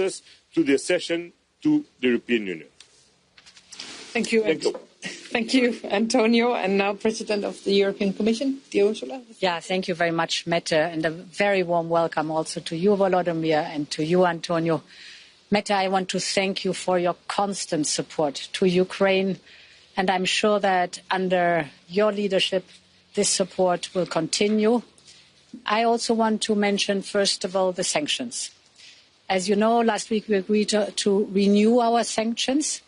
us to the accession to the European Union. Thank you. Thank you, Antonio. And now President of the European Commission, Ursula. Yeah, thank you very much, Mette, and a very warm welcome also to you, Volodymyr, and to you, Antonio. Mette, I want to thank you for your constant support to Ukraine, and I'm sure that under your leadership, this support will continue. I also want to mention, first of all, the sanctions. As you know, last week we agreed to renew our sanctions.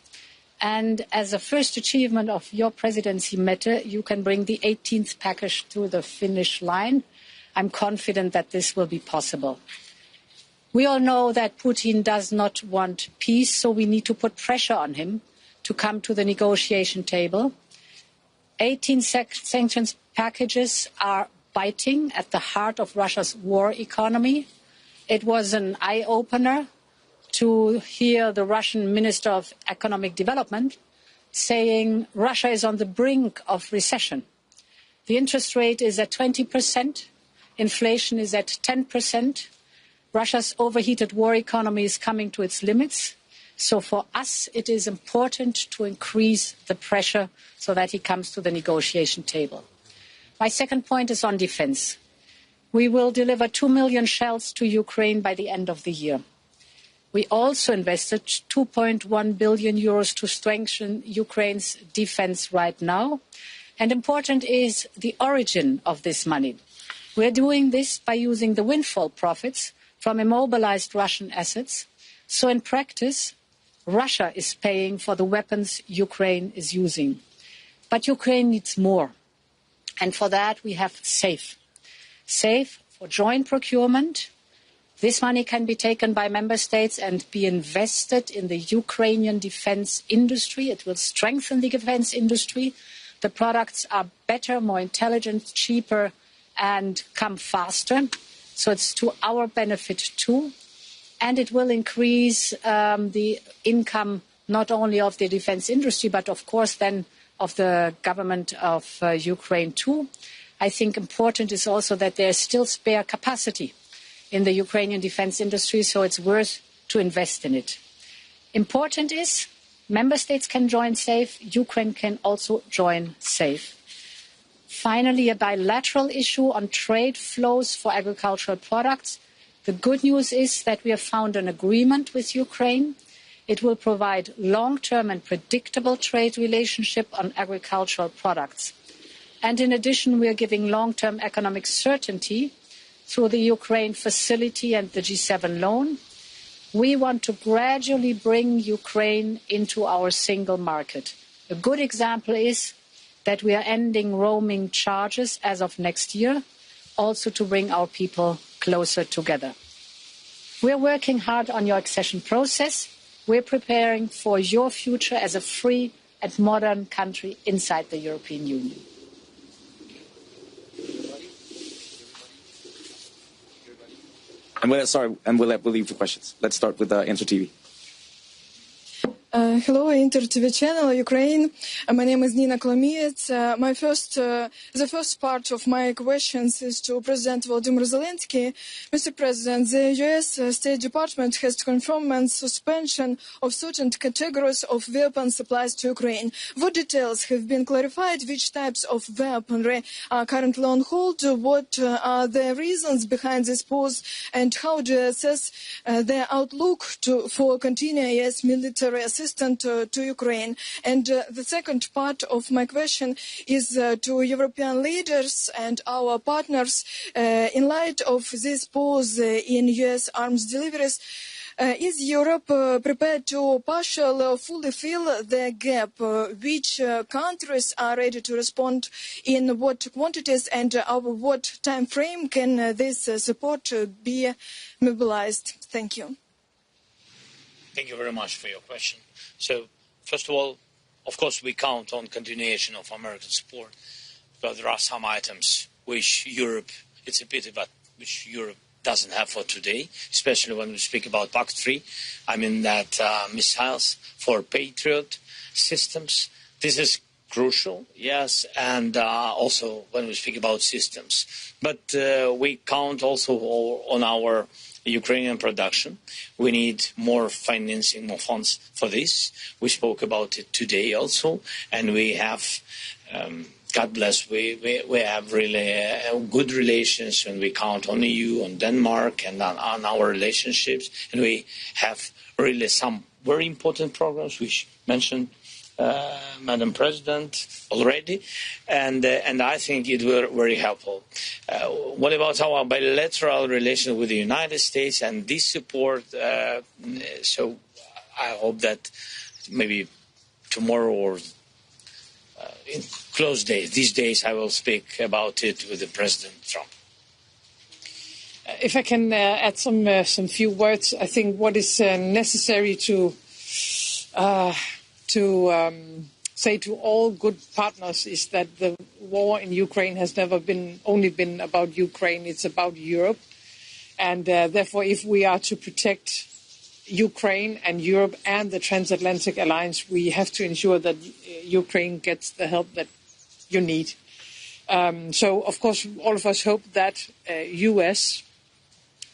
And as a first achievement of your presidency, Mette, you can bring the 18th package to the finish line. I'm confident that this will be possible. We all know that Putin does not want peace, so we need to put pressure on him to come to the negotiation table. 18 sanctions packages are biting at the heart of Russia's war economy. It was an eye-opener to hear the Russian Minister of Economic Development saying Russia is on the brink of recession. The interest rate is at 20%, inflation is at 10%. Russia's overheated war economy is coming to its limits. So for us, it is important to increase the pressure so that he comes to the negotiation table. My second point is on defense. We will deliver 2 million shells to Ukraine by the end of the year. We also invested 2.1 billion euros to strengthen Ukraine's defense right now. And important is the origin of this money. We are doing this by using the windfall profits from immobilized Russian assets. So in practice, Russia is paying for the weapons Ukraine is using. But Ukraine needs more. And for that, we have SAFE. SAFE for joint procurement. This money can be taken by member states and be invested in the Ukrainian defense industry. It will strengthen the defense industry. The products are better, more intelligent, cheaper, and come faster. So it's to our benefit too. And it will increase the income not only of the defense industry, but of course then of the government of Ukraine too. I think important is also that there is still spare capacity in the Ukrainian defense industry, so it's worth to invest in it. Important is member states can join SAFE, Ukraine can also join SAFE. Finally, a bilateral issue on trade flows for agricultural products. The good news is that we have found an agreement with Ukraine. It will provide long-term and predictable trade relationship on agricultural products. And in addition, we are giving long-term economic certainty through the Ukraine facility and the G7 loan. We want to gradually bring Ukraine into our single market. A good example is that we are ending roaming charges as of next year, also to bring our people closer together. We are working hard on your accession process. We are preparing for your future as a free and modern country inside the European Union. And we'll leave for questions. Let's start with Inter TV. Hello, Inter TV channel, Ukraine. My name is Nina Kolomiyets. The first part of my questions is to President Volodymyr Zelensky. Mr. President, the US State Department has confirmed suspension of certain categories of weapon supplies to Ukraine. What details have been clarified? Which types of weaponry are currently on hold? What are the reasons behind this pause? And how do you assess the outlook for continuous military assistance to Ukraine? And the second part of my question is to European leaders and our partners. In light of this pause in US arms deliveries, is Europe prepared to partially or fully fill the gap? Which countries are ready to respond in what quantities, and over what time frame can this support be mobilized? Thank you. Thank you very much for your question. So, first of all, of course, we count on continuation of American support, but there are some items which Europe, it's a pity, but which Europe doesn't have for today, especially when we speak about PAC-3. I mean that missiles for Patriot systems. This is crucial, yes, and also when we speak about systems. But we count also on our Ukrainian production. We need more financing, more funds for this. We spoke about it today also, and we have, God bless, we have really good relations, and we count on EU, on Denmark, and on our relationships, and we have really some very important programs which mentioned Madam President already, and I think it were very helpful. What about our bilateral relations with the United States and this support? So I hope that maybe tomorrow or in close days, these days, I will speak about it with the President Trump. If I can add some few words, I think what is necessary to say to all good partners is that the war in Ukraine has never only been about Ukraine, it's about Europe. And therefore, if we are to protect Ukraine and Europe and the transatlantic alliance, we have to ensure that Ukraine gets the help that you need. So, of course, all of us hope that US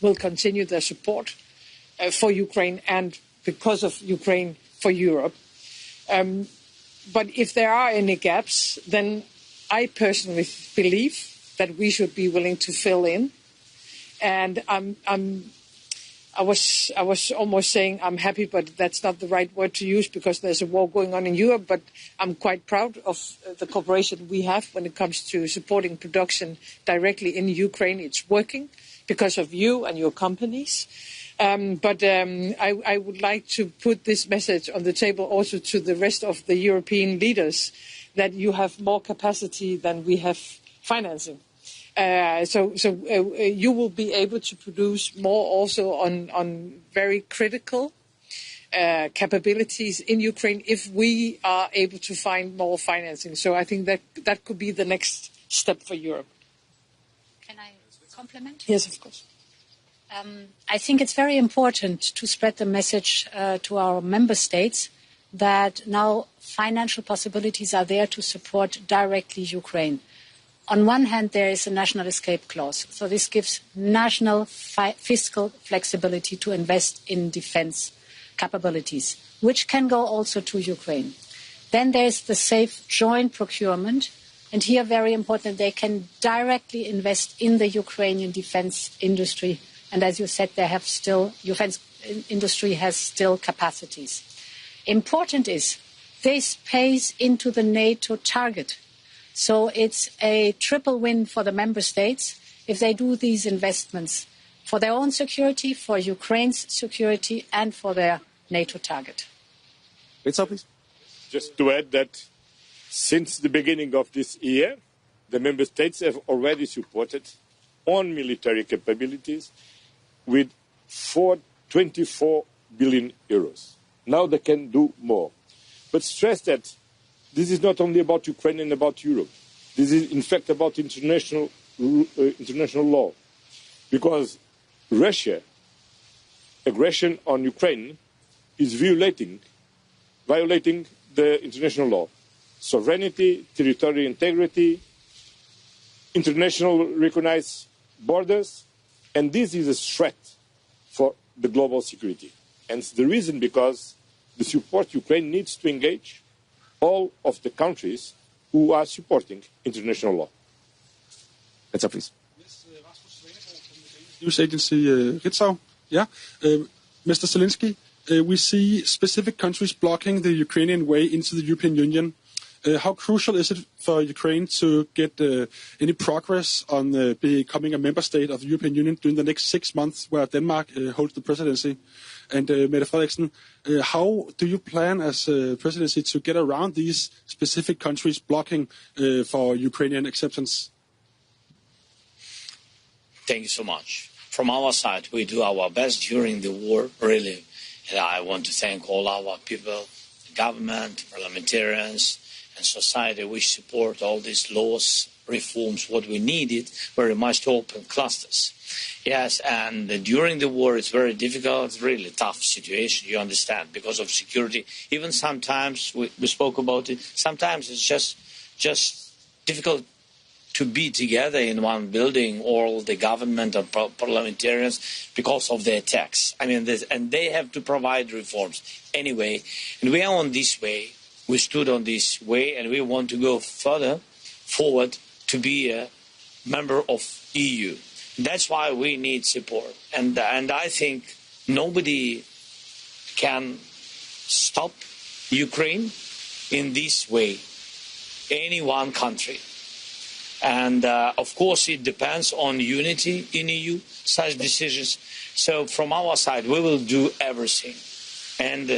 will continue their support for Ukraine and, because of Ukraine, for Europe. But if there are any gaps, then I personally believe that we should be willing to fill in. And I was almost saying I'm happy, but that's not the right word to use because there's a war going on in Europe. But I'm quite proud of the cooperation we have when it comes to supporting production directly in Ukraine. It's working because of you and your companies. But I would like to put this message on the table also to the rest of the European leaders that you have more capacity than we have financing. So you will be able to produce more also on very critical capabilities in Ukraine if we are able to find more financing. So I think that could be the next step for Europe. Can I compliment? Yes, of course. I think it's very important to spread the message to our member states that now financial possibilities are there to support directly Ukraine. On one hand, there is a national escape clause. So this gives national fiscal flexibility to invest in defense capabilities, which can go also to Ukraine. Then there is the safe joint procurement. And here, very important, they can directly invest in the Ukrainian defense industry. And as you said, defense industry has still capacities. Important is this pays into the NATO target. So it's a triple win for the member states if they do these investments for their own security, for Ukraine's security, and for their NATO target. Please. Just to add that since the beginning of this year, the member states have already supported on military capabilities with 24 billion euros. Now they can do more. But stress that this is not only about Ukraine and about Europe. This is, in fact, about international law. Because Russia aggression on Ukraine is violating the international law. Sovereignty, territorial integrity, international recognized borders, and this is a threat for the global security. And it's the reason because the support Ukraine needs to engage all of the countries who are supporting international law. Please. Yes, Rasmus Svaneborg from the Danish news agency Ritzau. Yeah, Mr. Zelensky, we see specific countries blocking the Ukrainian way into the European Union. How crucial is it for Ukraine to get any progress on becoming a member state of the European Union during the next 6 months where Denmark holds the presidency? And Mette Frederiksen, how do you plan as presidency to get around these specific countries blocking for Ukrainian acceptance? Thank you so much. From our side, we do our best during the war, really. And I want to thank all our people, the government, parliamentarians, and society which support all these laws, reforms, what we needed very much to open clusters. Yes, and during the war it's very difficult, it's really tough situation, you understand, because of security. Even sometimes, we spoke about it, sometimes it's just difficult to be together in one building, all the government and parliamentarians, because of their tax. I mean, and they have to provide reforms anyway. And we are on this way. We stood on this way, and we want to go further forward to be a member of EU. That's why we need support. And I think nobody can stop Ukraine in this way, any one country. And of course, it depends on unity in EU, such decisions. So from our side, we will do everything. And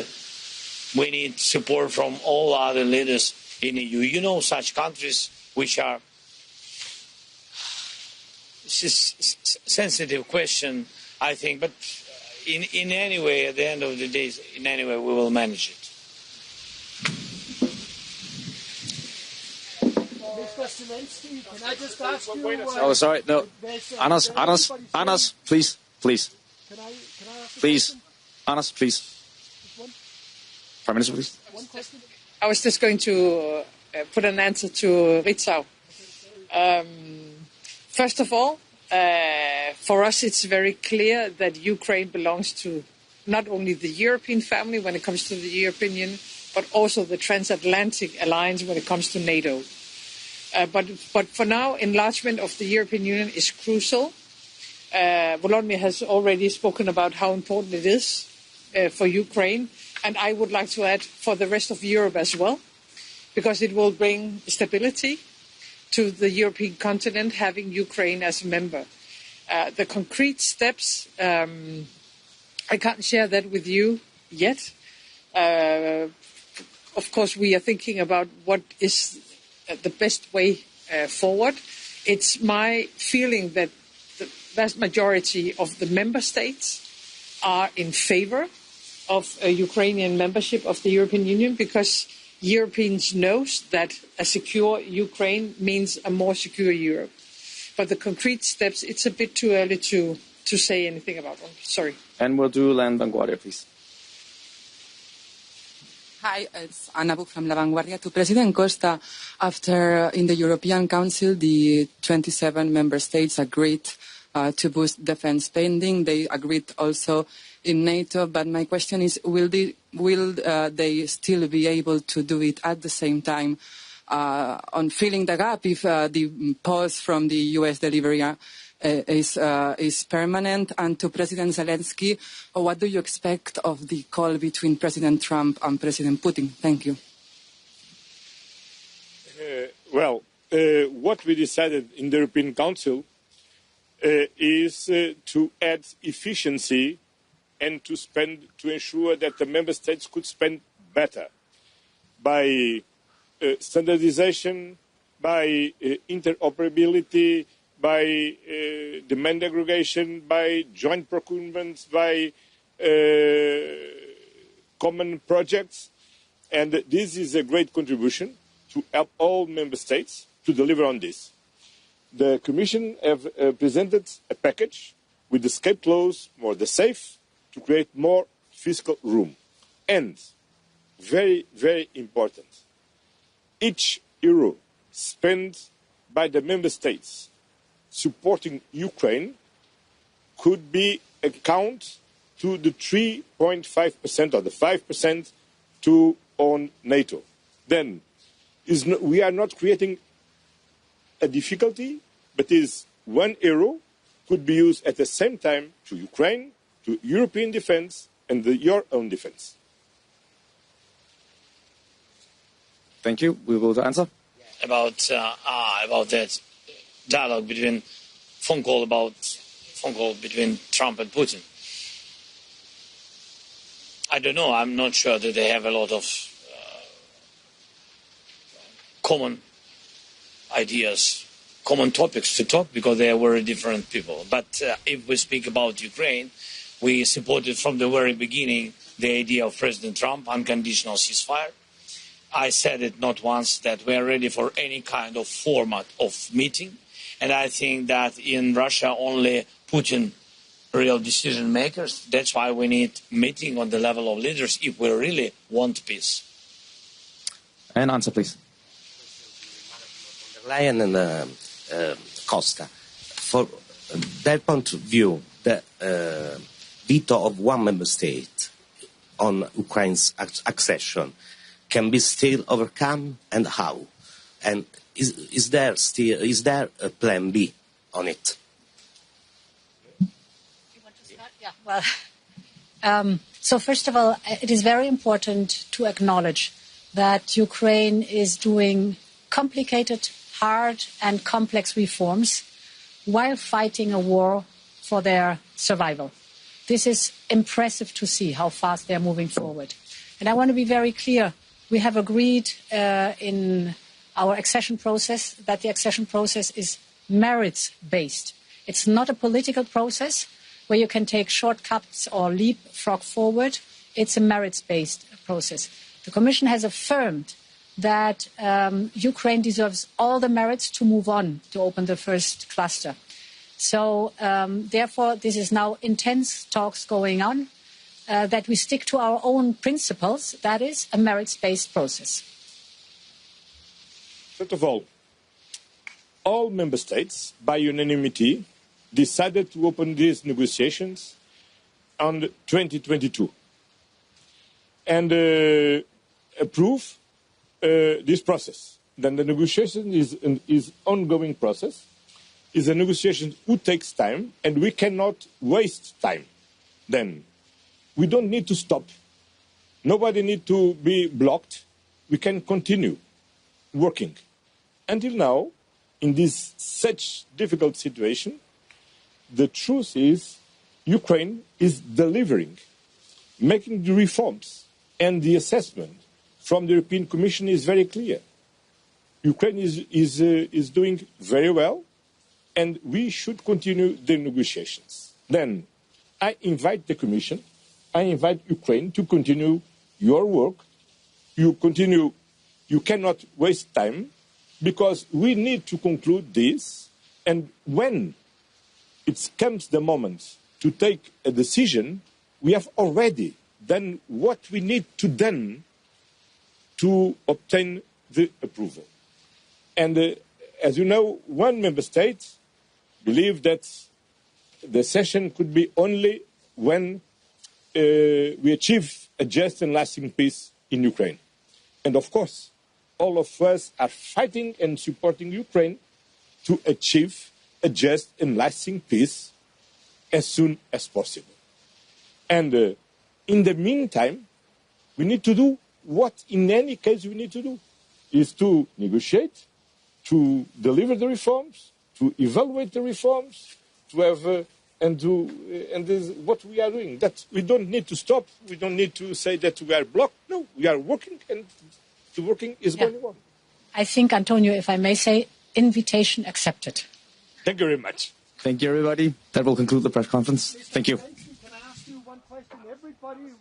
we need support from all other leaders in EU. You know, such countries which are, it's a sensitive question, I think, but in any way, at the end of the day, in any way, we will manage it. Can I just ask you? Oh, sorry, no. Anas, please. Can I ask Please. Anas, please. Prime Minister, please. one question? I was just going to put an answer to Ritzau. First of all, for us it's very clear that Ukraine belongs to not only the European family when it comes to the European Union, but also the transatlantic alliance when it comes to NATO. But for now, enlargement of the European Union is crucial. Volodymyr has already spoken about how important it is for Ukraine, and I would like to add for the rest of Europe as well, because it will bring stability to the European continent, having Ukraine as a member. The concrete steps, I can't share that with you yet. Of course, we are thinking about what is the best way forward. It's my feeling that the vast majority of the member states are in favor of a Ukrainian membership of the European Union, because Europeans know that a secure Ukraine means a more secure Europe. But the concrete steps, it's a bit too early to say anything about them. Sorry. And we'll do Land Vanguardia, please. Hi, it's Anna Book from La Vanguardia. To President Costa, after in the European Council, the 27 member states agreed to boost defense spending. They agreed also in NATO. But my question is, will they still be able to do it at the same time on filling the gap if the pause from the US delivery is permanent? And to President Zelensky, what do you expect of the call between President Trump and President Putin? Thank you. What we decided in the European Council is to add efficiency and to ensure that the member states could spend better by standardization, by interoperability, by demand aggregation, by joint procurements, by common projects. And this is a great contribution to help all member states to deliver on this. The Commission have presented a package with the escape clause, more the safe, to create more fiscal room. And, very, very important, each euro spent by the member states supporting Ukraine could be account to the 3.5% or the 5% to on NATO. Then we are not creating a difficulty, but is €1 could be used at the same time to Ukraine, to European defense and your own defense. Thank you. We will answer. About that dialogue between phone call between Trump and Putin. I don't know. I'm not sure that they have a lot of common ideas, common topics to talk, because they are very different people. But if we speak about Ukraine, we supported from the very beginning the idea of President Trump, unconditional ceasefire. I said it not once that we are ready for any kind of format of meeting. And I think that in Russia only Putin real decision makers. That's why we need meeting on the level of leaders if we really want peace. And answer, please. Leyen and Costa. For their point of view, the veto of one member state on Ukraine's accession can be still overcome, and how? And is there a plan B on it? You want to start? Yeah. Well, so first of all, it is very important to acknowledge that Ukraine is doing complicated, hard and complex reforms while fighting a war for their survival. This is impressive to see how fast they're moving forward. And I want to be very clear. We have agreed in our accession process that the accession process is merits-based. It's not a political process where you can take shortcuts or leapfrog forward. It's a merits-based process. The Commission has affirmed that Ukraine deserves all the merits to move on to open the first cluster. So, therefore, this is now intense talks going on, that we stick to our own principles, that is, a merits-based process. First of all member states, by unanimity, decided to open these negotiations on 2022 and approve this process. Then the negotiation is an ongoing process. Is a negotiation who takes time, and we cannot waste time. Then we don't need to stop. Nobody needs to be blocked. We can continue working. Until now, in this such difficult situation, the truth is Ukraine is delivering, making the reforms, and the assessment from the European Commission is very clear. Ukraine is doing very well, and we should continue the negotiations. Then I invite the Commission, I invite Ukraine to continue your work. You cannot waste time, because we need to conclude this, and when it comes the moment to take a decision, we have already done what we need to do to obtain the approval. And as you know, one member state believes that the session could be only when we achieve a just and lasting peace in Ukraine. And of course, all of us are fighting and supporting Ukraine to achieve a just and lasting peace as soon as possible. And in the meantime, we need to do what in any case we need to do, is to negotiate, to deliver the reforms, to evaluate the reforms, to have and this is what we are doing. That we don't need to stop. We don't need to say that we are blocked. No, we are working, and the working is going on. I think, Antonio, if I may say, invitation accepted. Thank you very much. Thank you, everybody. That will conclude the press conference. Thank you. Can I ask you one question? Everybody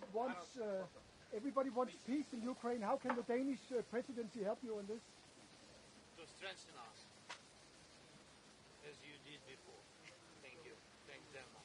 wants peace in Ukraine. How can the Danish presidency help you in this? To strengthen us, as you did before. Thank you. Thank you very much.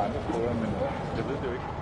andre steder, men jeg ved det jo ikke.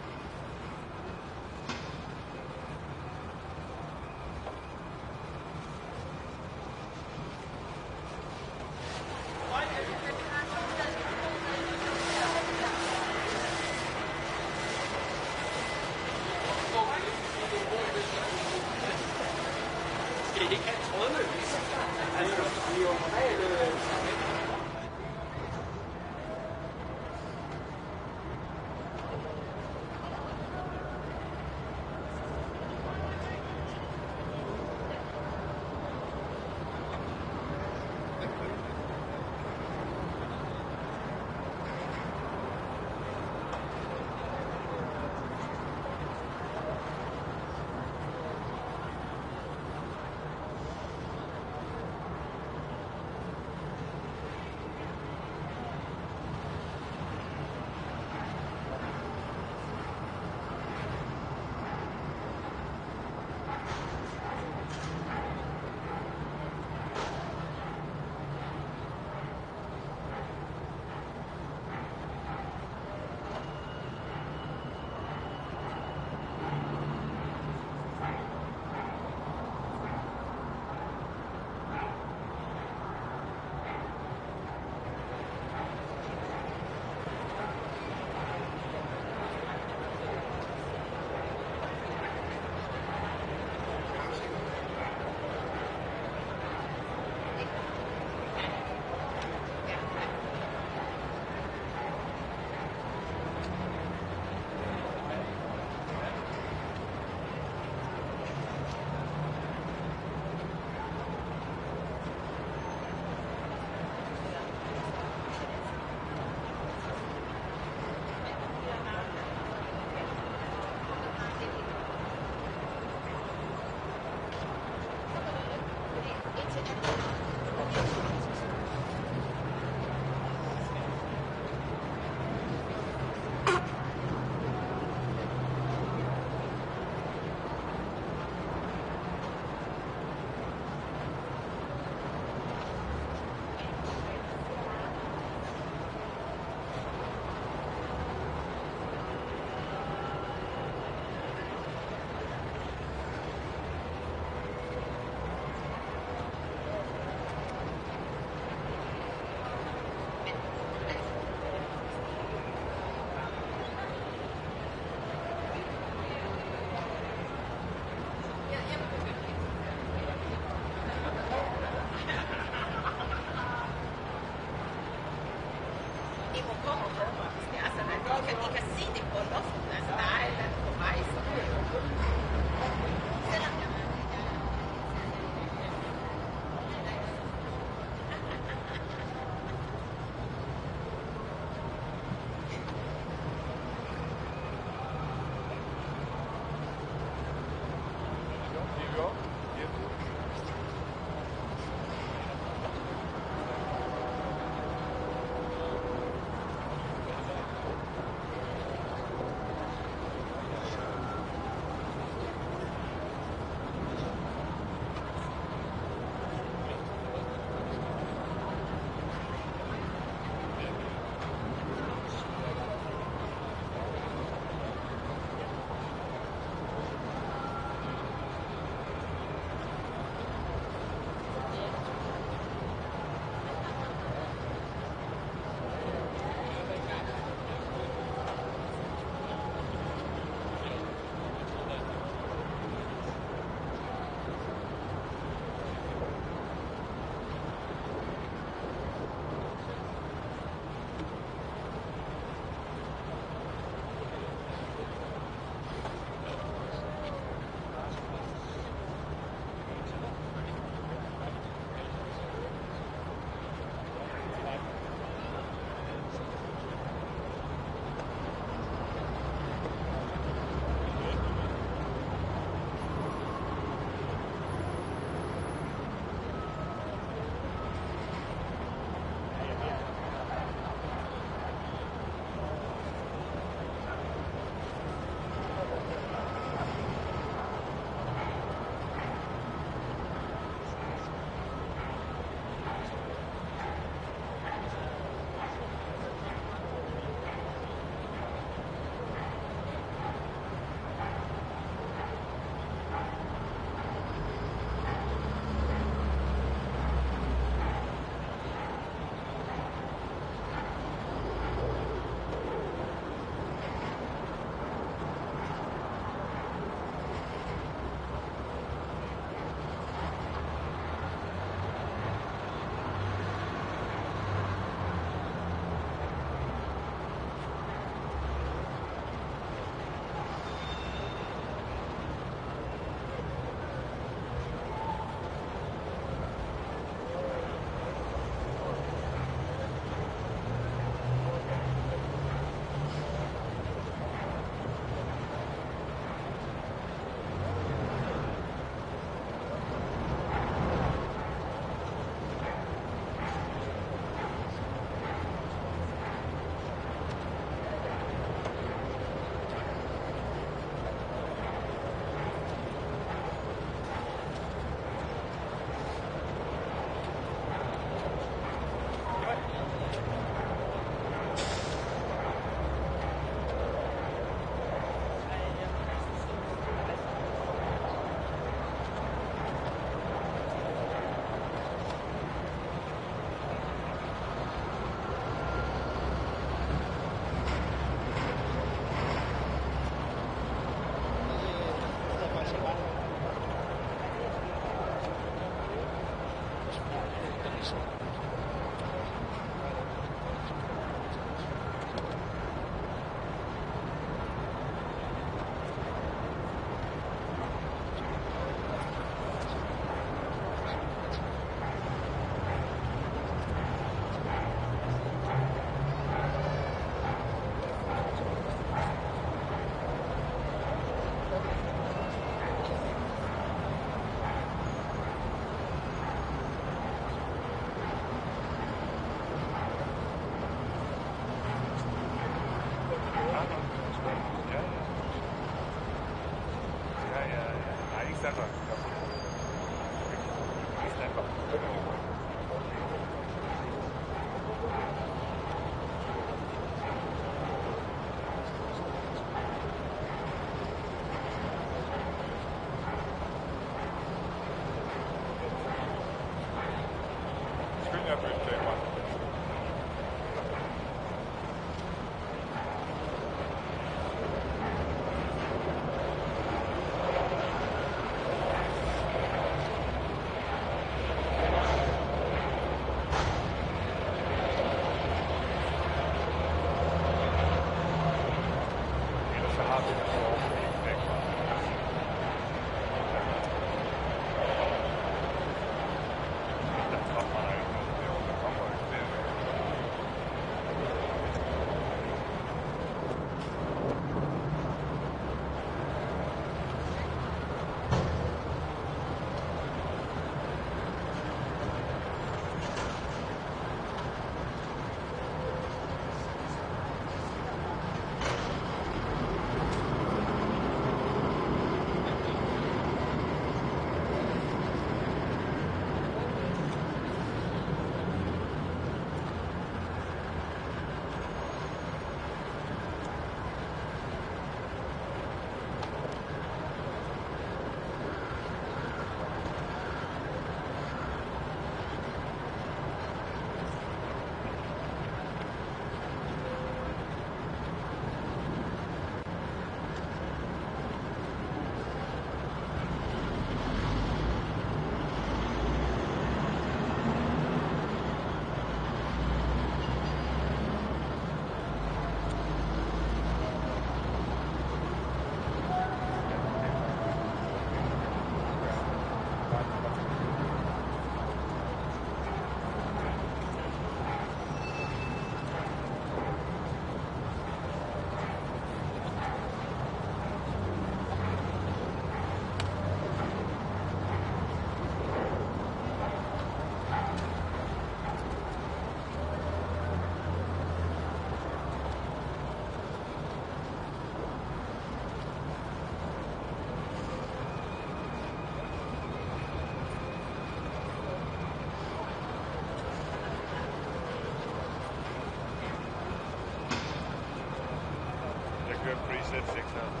Preset 6 now.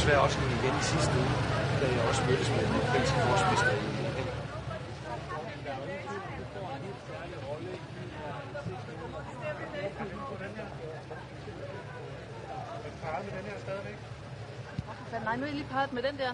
desværre også igen i sidste uge, da jeg også mødtes med den ukrainske forsvarsminister i Nej, nu er I lige parret med den der.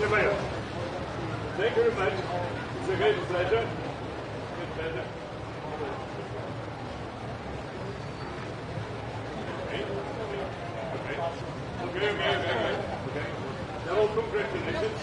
Thank you very much. It's a great pleasure. Great pleasure. Okay. Now, congratulations.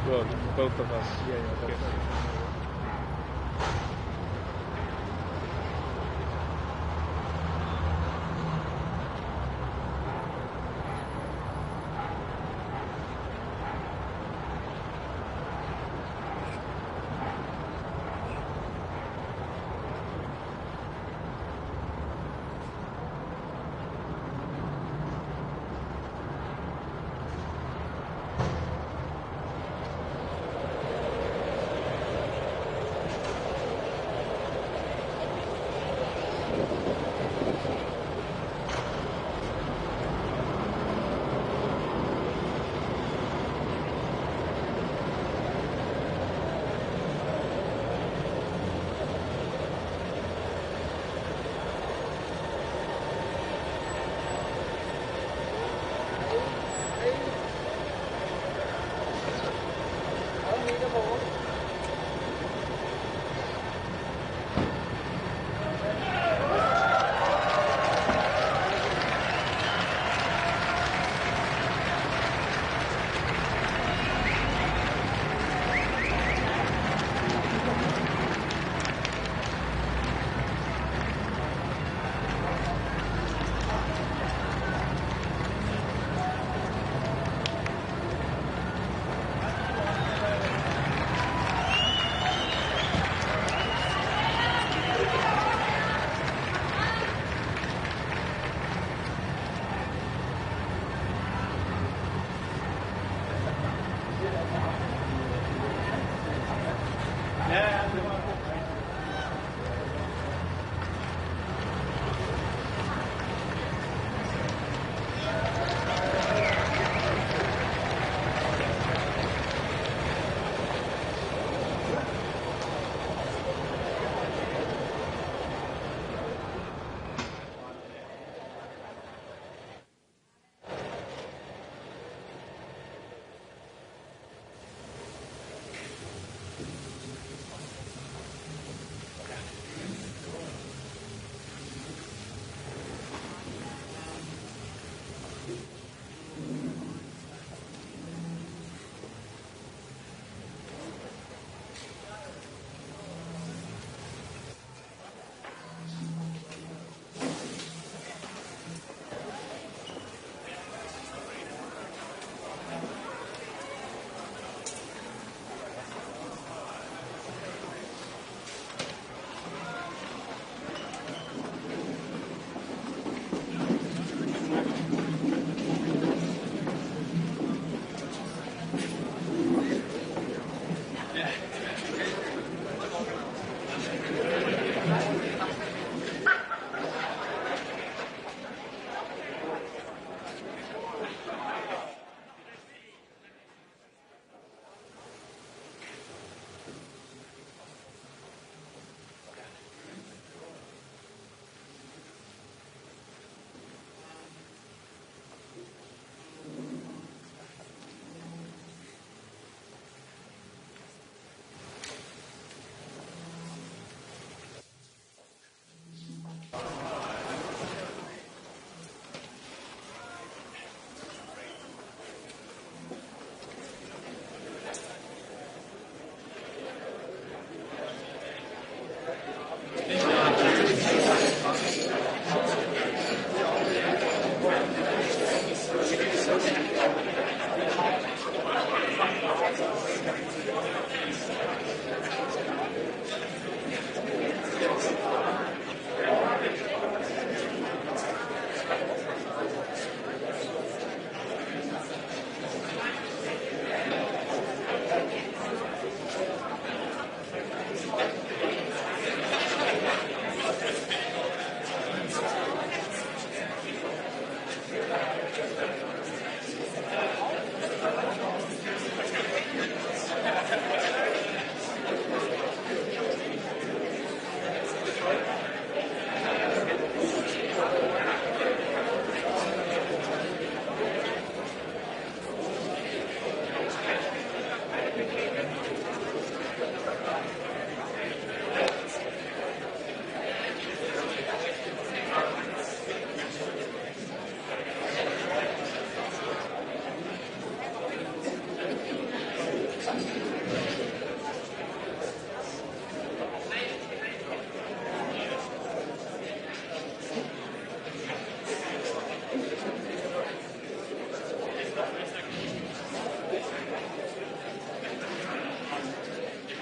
Well, both of us. Yeah.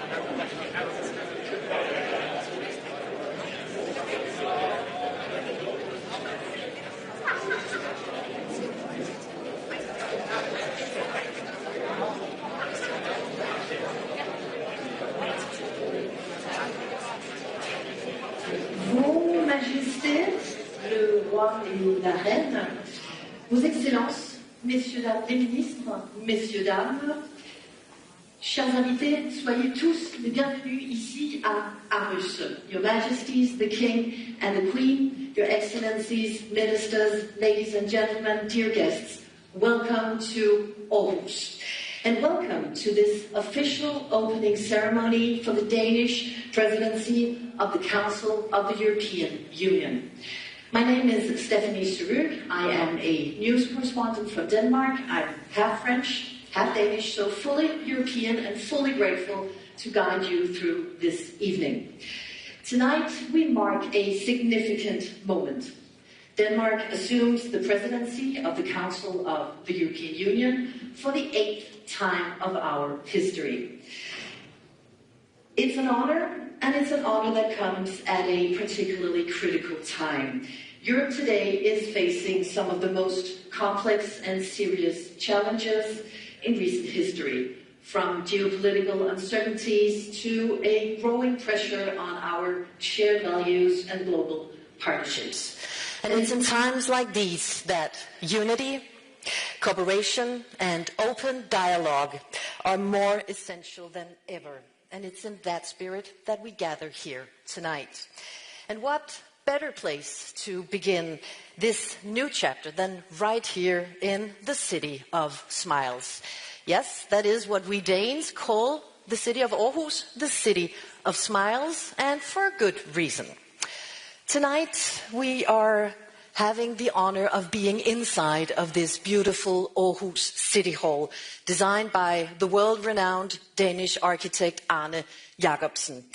Vos Majestés, le roi et la reine, Vos Excellences, Messieurs, dames, les ministres, Messieurs, dames, chers invités, soyez tous les bienvenus ici à Aarhus. Your Majesties, the King and the Queen, Your Excellencies, Ministers, ladies and gentlemen, dear guests, welcome to Aarhus. And welcome to this official opening ceremony for the Danish Presidency of the Council of the European Union. My name is Stephanie Suruk. I am a news correspondent from Denmark. I'm half French, half Danish, so fully European and fully grateful to guide you through this evening. Tonight, we mark a significant moment. Denmark assumes the presidency of the Council of the European Union for the 8th time of our history. It's an honor, and it's an honor that comes at a particularly critical time. Europe today is facing some of the most complex and serious challenges in recent history, from geopolitical uncertainties to a growing pressure on our shared values and global partnerships. And it's in times like these that unity, cooperation, and open dialogue are more essential than ever. And it's in that spirit that we gather here tonight. And what better place to begin this new chapter than right here in the city of smiles? Yes, that is what we Danes call the city of Aarhus, the city of smiles, and for a good reason. Tonight we are having the honor of being inside of this beautiful Aarhus City Hall, designed by the world-renowned Danish architect Arne Jacobsen.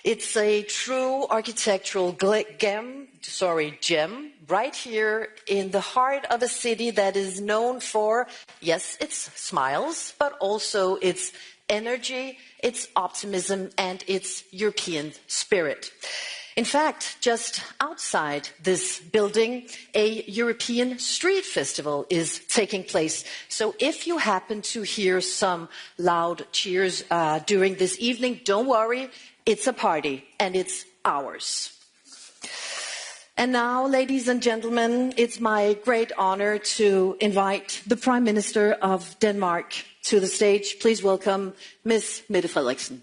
It's a true architectural gem, right here in the heart of a city that is known for, yes, its smiles, but also its energy, its optimism, and its European spirit. In fact, just outside this building, a European street festival is taking place. So if you happen to hear some loud cheers during this evening, don't worry, it's a party and it's ours. And now, ladies and gentlemen, it's my great honor to invite the Prime Minister of Denmark to the stage. Please welcome Ms. Mette Frederiksen.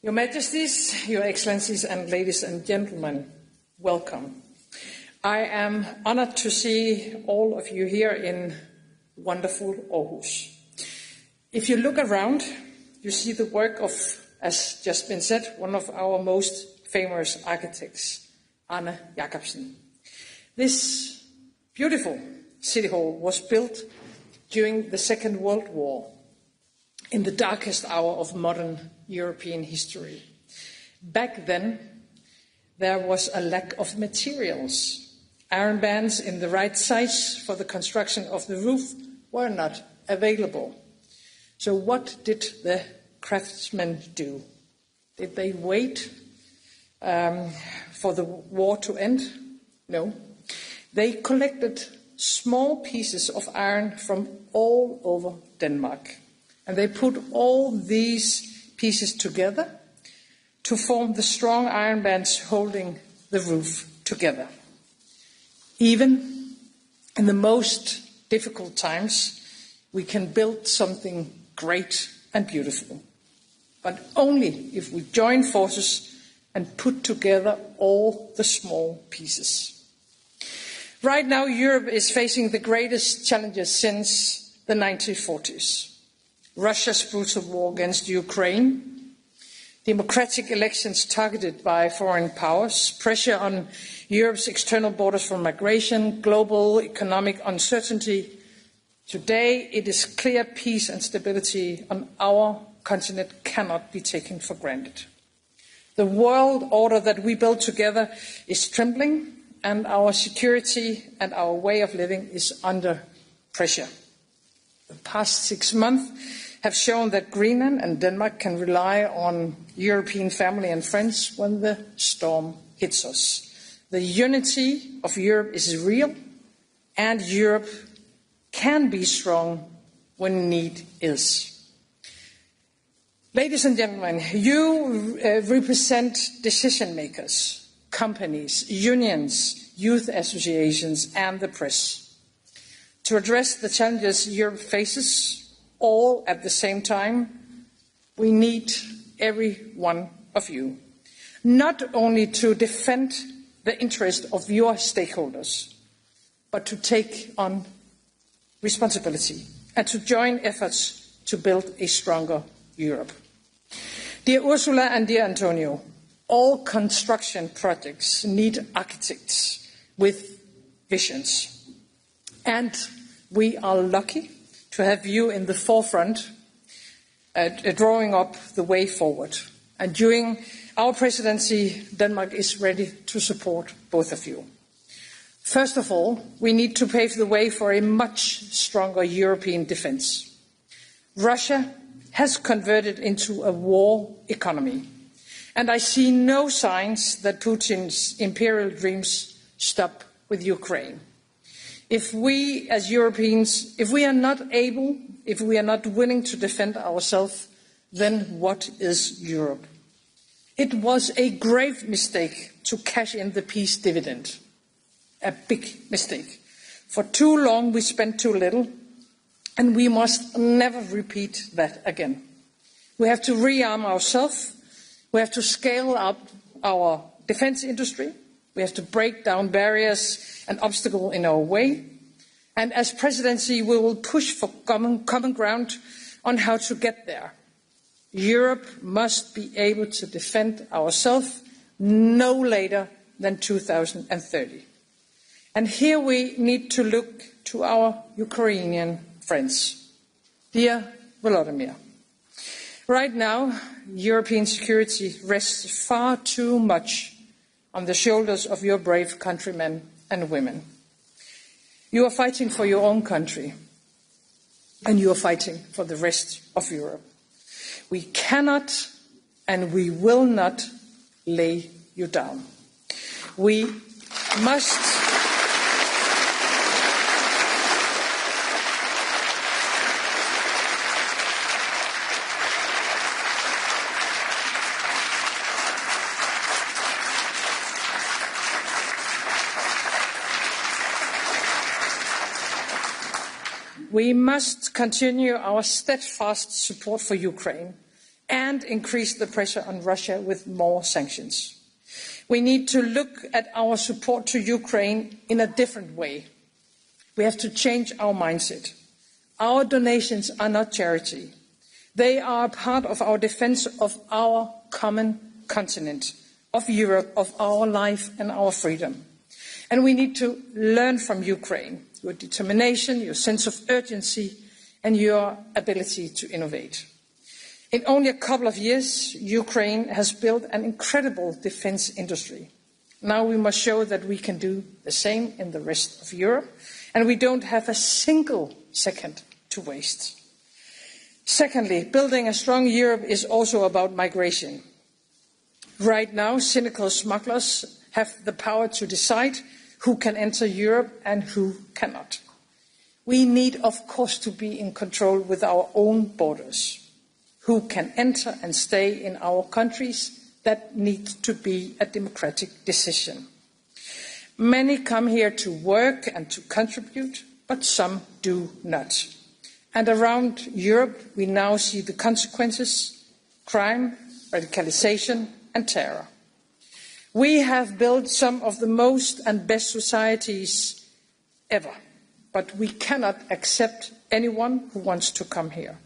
Your Majesties, Your Excellencies, and ladies and gentlemen, welcome. I am honored to see all of you here in wonderful Aarhus. If you look around, you see the work of, as just been said, one of our most famous architects, Arne Jacobsen. This beautiful city hall was built during the Second World War, in the darkest hour of modern European history. Back then, there was a lack of materials. Iron bands in the right size for the construction of the roof were not available. So what did the craftsmen do? Did they wait for the war to end? No. They collected small pieces of iron from all over Denmark. And they put all these pieces together to form the strong iron bands holding the roof together. Even in the most difficult times, we can build something great and beautiful. But only if we join forces and put together all the small pieces. Right now, Europe is facing the greatest challenges since the 1940s. Russia's brutal war against Ukraine, democratic elections targeted by foreign powers, pressure on Europe's external borders for migration, global economic uncertainty. Today, it is clear peace and stability on our continent cannot be taken for granted. The world order that we build together is trembling, and our security and our way of living is under pressure. The past 6 months have shown that Greenland and Denmark can rely on European family and friends when the storm hits us. The unity of Europe is real, and Europe can be strong when need is. Ladies and gentlemen, you represent decision makers, companies, unions, youth associations, and the press. To address the challenges Europe faces, all at the same time, we need every one of you, not only to defend the interest of your stakeholders, but to take on responsibility and to join efforts to build a stronger Europe. Dear Ursula and dear Antonio, all construction projects need architects with visions. And we are lucky to have you in the forefront, drawing up the way forward. And during our presidency, Denmark is ready to support both of you. First of all, we need to pave the way for a much stronger European defence. Russia has converted into a war economy, and I see no signs that Putin's imperial dreams stop with Ukraine. If we as Europeans, if we are not willing to defend ourselves, then what is Europe? It was a grave mistake to cash in the peace dividend. A big mistake. For too long we spent too little, and we must never repeat that again. We have to rearm ourselves. We have to scale up our defence industry. We have to break down barriers and obstacles in our way. And as presidency, we will push for common ground on how to get there. Europe must be able to defend ourselves no later than 2030. And here we need to look to our Ukrainian friends. Dear Volodymyr, right now, European security rests far too much on the shoulders of your brave countrymen and women. You are fighting for your own country, and you are fighting for the rest of Europe. We cannot and we will not lay you down. We must continue our steadfast support for Ukraine and increase the pressure on Russia with more sanctions. We need to look at our support to Ukraine in a different way. We have to change our mindset. Our donations are not charity. They are part of our defense of our common continent, of Europe, of our life and our freedom. And we need to learn from Ukraine, your determination, your sense of urgency, and your ability to innovate. In only a couple of years, Ukraine has built an incredible defence industry. Now we must show that we can do the same in the rest of Europe, and we don't have a single second to waste. Secondly, building a strong Europe is also about migration. Right now, cynical smugglers have the power to decide who can enter Europe and who cannot. We need, of course, to be in control with our own borders. Who can enter and stay in our countries, that needs to be a democratic decision. Many come here to work and to contribute, but some do not. And around Europe, we now see the consequences: crime, radicalization, and terror. We have built some of the most and best societies ever, but we cannot accept anyone who wants to come here.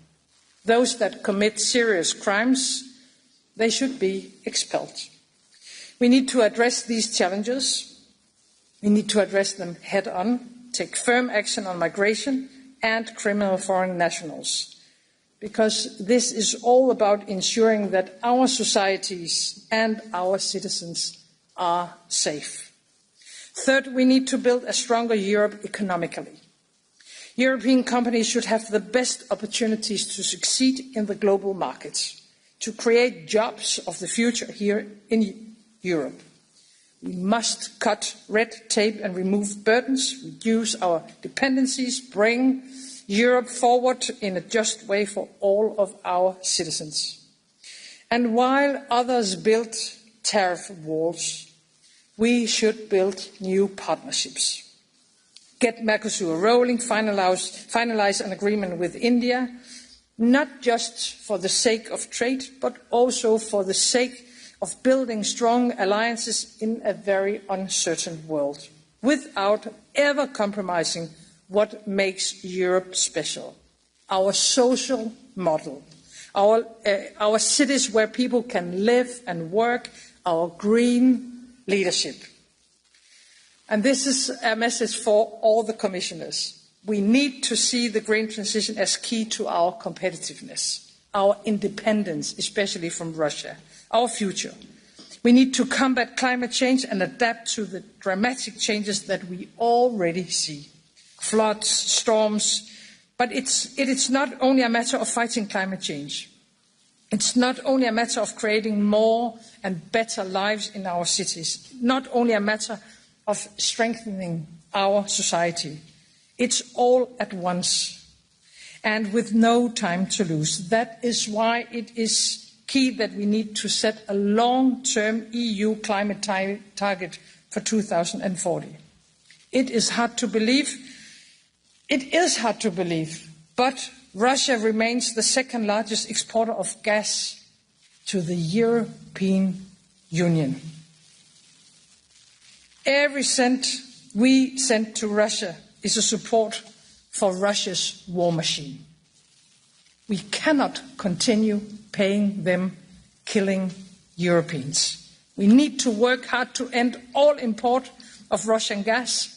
Those that commit serious crimes, they should be expelled. We need to address these challenges. We need to address them head on, take firm action on migration and criminal foreign nationals. because this is all about ensuring that our societies and our citizens are safe. Third, we need to build a stronger Europe economically. European companies should have the best opportunities to succeed in the global markets, to create jobs of the future here in Europe. We must cut red tape and remove burdens, reduce our dependencies, bring Europe forward in a just way for all of our citizens. And while others build tariff walls, we should build new partnerships. Get Mercosur rolling, finalize an agreement with India, not just for the sake of trade, but also for the sake of building strong alliances in a very uncertain world, without ever compromising what makes Europe special. Our social model, our cities where people can live and work, our green leadership. And this is a message for all the commissioners. We need to see the green transition as key to our competitiveness, our independence, especially from Russia, our future. We need to combat climate change and adapt to the dramatic changes that we already see. Floods, storms, but it is not only a matter of fighting climate change. It's not only a matter of creating more and better lives in our cities, not only a matter of strengthening our society. It's all at once and with no time to lose. That is why it is key that we need to set a long-term EU climate target for 2040. It is hard to believe. It is hard to believe, but Russia remains the second largest exporter of gas to the European Union. Every cent we send to Russia is a support for Russia's war machine. We cannot continue paying them, killing Europeans. We need to work hard to end all import of Russian gas.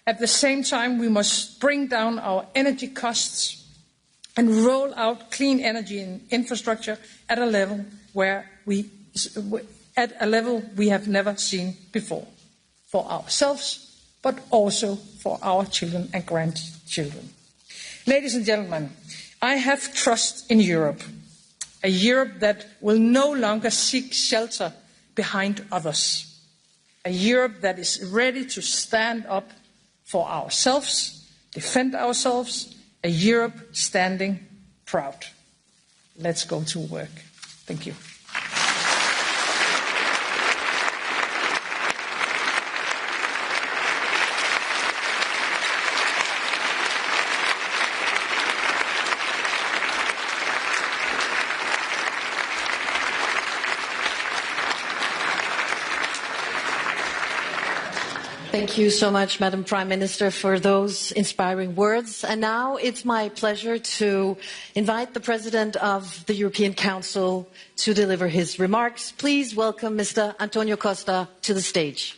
At the same time, we must bring down our energy costs and roll out clean energy and infrastructure at a level we have never seen before, for ourselves, but also for our children and grandchildren. Ladies and gentlemen, I have trust in Europe, a Europe that will no longer seek shelter behind others, a Europe that is ready to stand up for ourselves, defend ourselves, a Europe standing proud. Let's go to work. Thank you. Thank you so much, Madam Prime Minister, for those inspiring words. And now it's my pleasure to invite the President of the European Council to deliver his remarks. Please welcome Mr. Antonio Costa to the stage.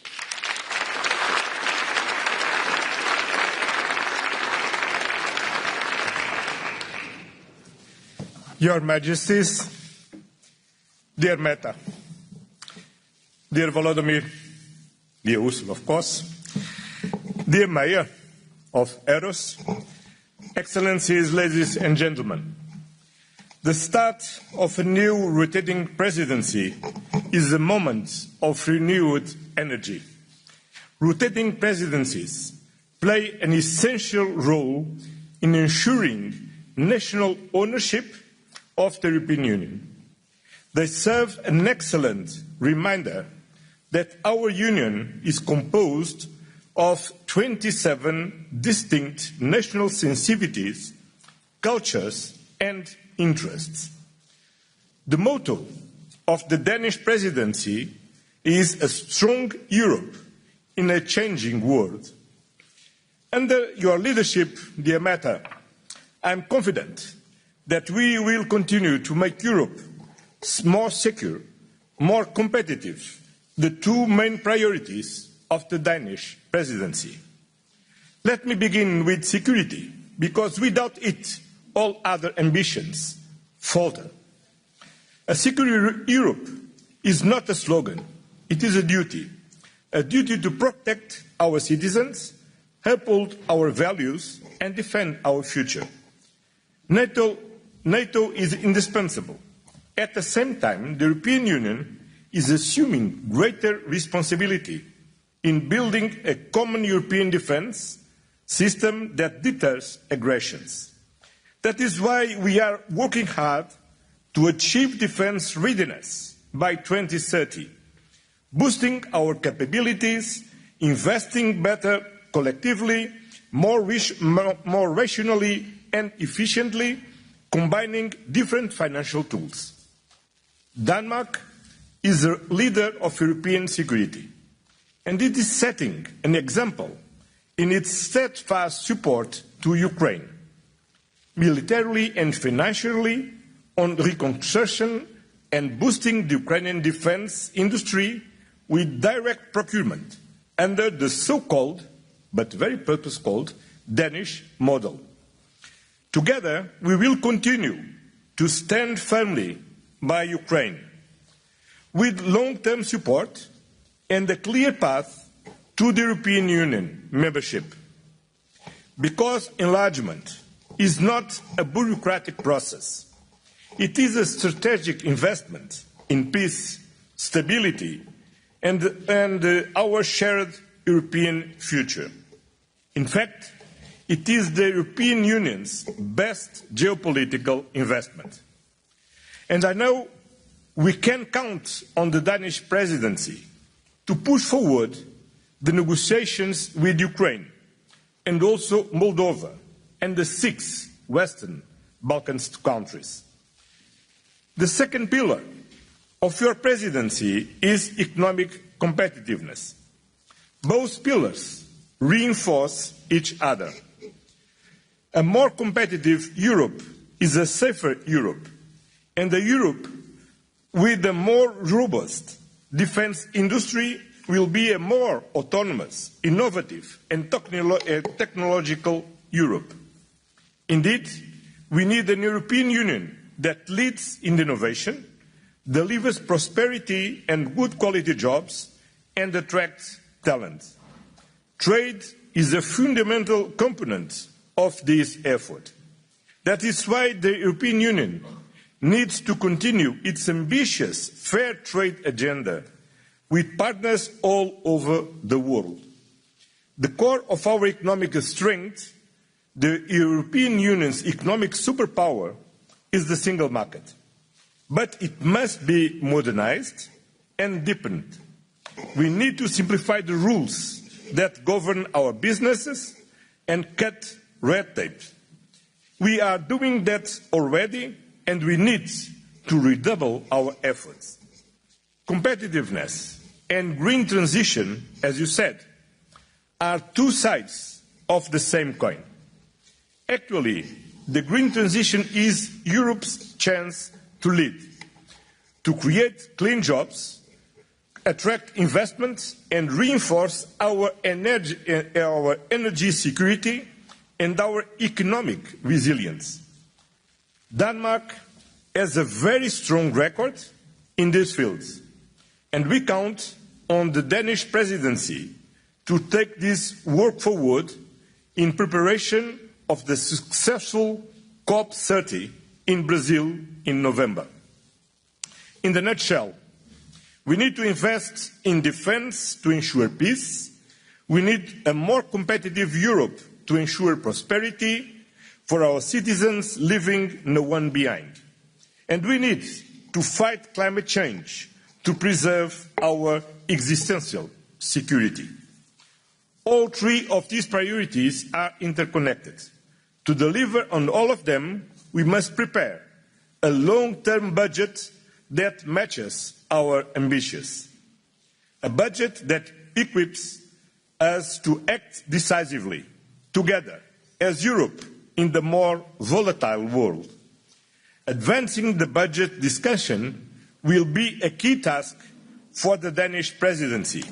Your Majesties, dear Mette, dear Volodymyr, dear Ursula, of course, dear Mayor of Aarhus, Excellencies, ladies and gentlemen, the start of a new rotating presidency is a moment of renewed energy. Rotating presidencies play an essential role in ensuring national ownership of the European Union. They serve an excellent reminder that our Union is composed of 27 distinct national sensitivities, cultures and interests. The motto of the Danish presidency is a strong Europe in a changing world. Under your leadership, dear Mette, I am confident that we will continue to make Europe more secure, more competitive, the two main priorities of the Danish presidency. Let me begin with security, because without it, all other ambitions falter. A secure Europe is not a slogan, it is a duty to protect our citizens, uphold our values and defend our future. NATO is indispensable. At the same time, the European Union is assuming greater responsibility in building a common European defence system that deters aggressions. That is why we are working hard to achieve defence readiness by 2030, boosting our capabilities, investing better collectively, more rationally and efficiently, combining different financial tools. Denmark is a leader of European security, and it is setting an example in its steadfast support to Ukraine, militarily and financially, on reconstruction and boosting the Ukrainian defence industry with direct procurement under the so-called, but very purpose-called, Danish model. Together, we will continue to stand firmly by Ukraine with long-term support and a clear path to the European Union membership. Because enlargement is not a bureaucratic process. It is a strategic investment in peace, stability, and our shared European future. In fact, it is the European Union's best geopolitical investment. And I know we can count on the Danish presidency to push forward the negotiations with Ukraine and also Moldova and the 6 Western Balkans countries. The second pillar of your presidency is economic competitiveness. Both pillars reinforce each other. A more competitive Europe is a safer Europe, and a Europe with a more robust defence industry will be a more autonomous, innovative and technological Europe. Indeed, we need an European Union that leads in innovation, delivers prosperity and good quality jobs, and attracts talent. Trade is a fundamental component of this effort. That is why the European Union needs to continue its ambitious fair trade agenda with partners all over the world. The core of our economic strength, the European Union's economic superpower, is the single market. But it must be modernized and deepened. We need to simplify the rules that govern our businesses and cut red tape. We are doing that already, and we need to redouble our efforts. Competitiveness and green transition, as you said, are two sides of the same coin. Actually, the green transition is Europe's chance to lead, to create clean jobs, attract investments, and reinforce our energy security and our economic resilience. Denmark has a very strong record in these fields, and we count on the Danish presidency to take this work forward in preparation of the successful COP30 in Brazil in November. In a nutshell, we need to invest in defence to ensure peace. We need a more competitive Europe to ensure prosperity for our citizens, leaving no one behind. And we need to fight climate change to preserve our existential security. All three of these priorities are interconnected. To deliver on all of them, we must prepare a long-term budget that matches our ambitions. A budget that equips us to act decisively, together, as Europe, in the more volatile world. Advancing the budget discussion will be a key task for the Danish presidency,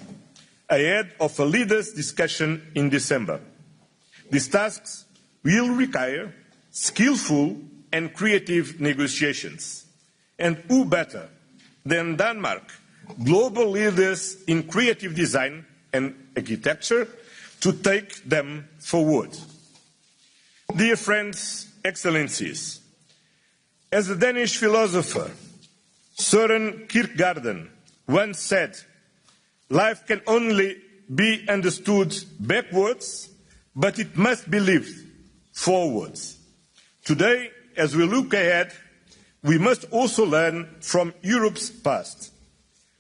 ahead of a leaders' discussion in December. These tasks will require skillful and creative negotiations. And who better than Denmark, global leaders in creative design and architecture, to take them forward. Dear friends, excellencies, as the Danish philosopher Søren Kierkegaard once said, life can only be understood backwards, but it must be lived forwards. Today, as we look ahead, we must also learn from Europe's past,